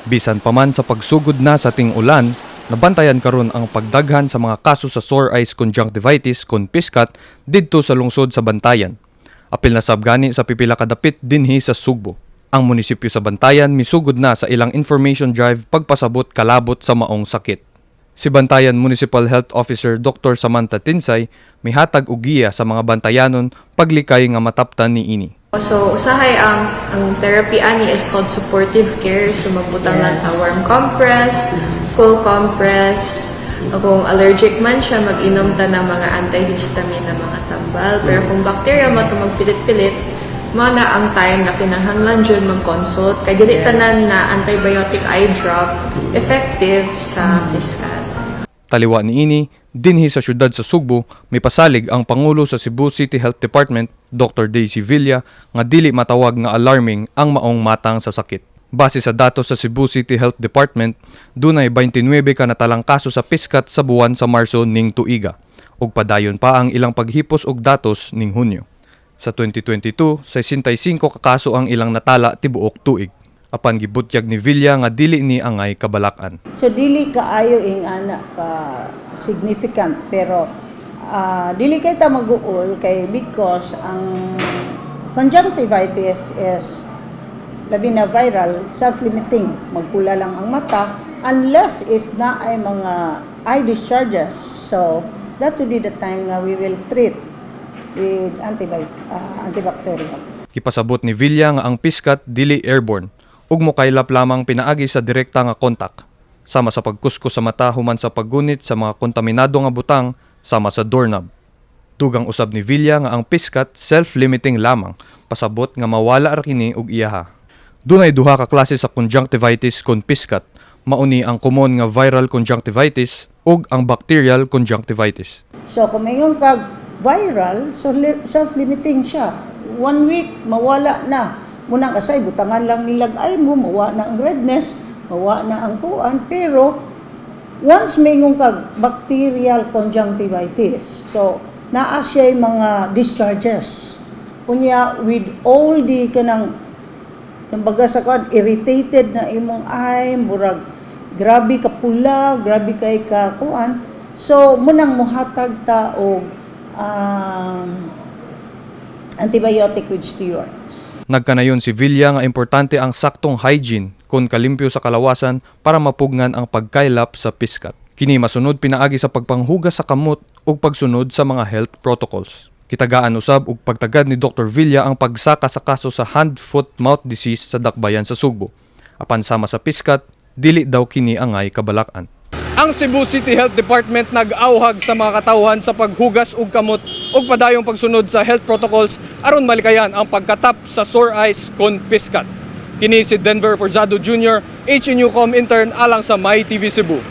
Bisan pa man sa pagsugod na sa ting-ulan, nabantayan karon ang pagdaghan sa mga kaso sa sore eyes conjunctivitis kon piskat didto sa lungsod sa Bantayan. Apil na sabgani sa pipila ka dapit dinhi sa Sugbo. Ang munisipyo sa Bantayan misugod na sa ilang information drive pagpasabot kalabot sa maong sakit. Si Bantayan Municipal Health Officer Dr. Samantha Tinsay mihatag og giya sa mga Bantayanon paglikay nga mataptan niini. So, usahay ang therapy ani is called supportive care. So, magbutang lang ta warm compress, cool compress. Kung allergic man siya, mag-inom ta ng mga antihistamine na mga tambal. Pero kung bacteria mo ito magpilit-pilit, mana ang time na kinahanglan dyan mag-consult. Kaya dili tanan na antibiotic eye drop effective sa piskat. Taliwa niini, dinhi sa syudad sa Sugbo, may pasalig ang Pangulo sa Cebu City Health Department, Dr. Daisy Villa, nga dili matawag nga alarming ang maong matang sa sakit. Base sa datos sa Cebu City Health Department, dunay 29 ka natalang kaso sa piskat sa buwan sa Marso ning tuiga, ug padayon pa ang ilang paghipos og datos ning Hunyo. Sa 2022, 65 ka kaso ang ilang natala tibuok tuig. Apan gibutyag ni Villa nga dili ni angay kabalakan. So dili kaayo ing ana ka significant pero dili kay ta mag-uol kay because ang conjunctivitis is labi na viral, self-limiting, magpula lang ang mata unless if na ay mga eye discharges. So that would be the time nga we will treat with antibacterial. Kipasabot ni Villa nga ang piskat dili airborne ug mokaylap lamang pinaagi sa direkta nga kontak sama sa pagkusko sa mata human sa paggunit sa mga kontaminado nga butang sama sa doorknob. Tugang usab ni Villa nga ang piskat self-limiting lamang, pasabot nga mawala ra kini og iyaha. Dunay duha ka klase sa conjunctivitis kon piskat, mauni ang common nga viral conjunctivitis ug ang bacterial conjunctivitis. So kung mayroon kag viral, so self-limiting siya. 1 week mawala na. Munang asay, butangan lang nilagay mo, mawa na ang redness, mawa na ang kuan. Pero, once may kag bacterial conjunctivitis, so, naa siya mga discharges. Kunya, with all the kanang baga sa kuan, irritated na imong eye, murag, grabe ka pula, grabe kay ka kuan. So, munang muhatag ta og antibiotic with steroids. Nagkanayon si Villa nga importante ang saktong hygiene kon kalimpyo sa kalawasan para mapugnan ang pagkaylap sa piskat. Kini masunod pinaagi sa pagpanghugas sa kamot ug pagsunod sa mga health protocols. Kitagaan usab ug pagtagad ni Dr. Villa ang pagsaka sa kaso sa hand-foot-mouth disease sa Dakbayan sa Sugbo. Apan sama sa piskat, dili daw kini angay kabalakan. Ang Cebu City Health Department nag-auhag sa mga katawhan sa paghugas ug kamot ug padayong pagsunod sa health protocols aron malikayan ang pagkatap sa sore eyes kon piskat. Kini si Denver Forzado Jr., HNUcom intern alang sa My TV Cebu.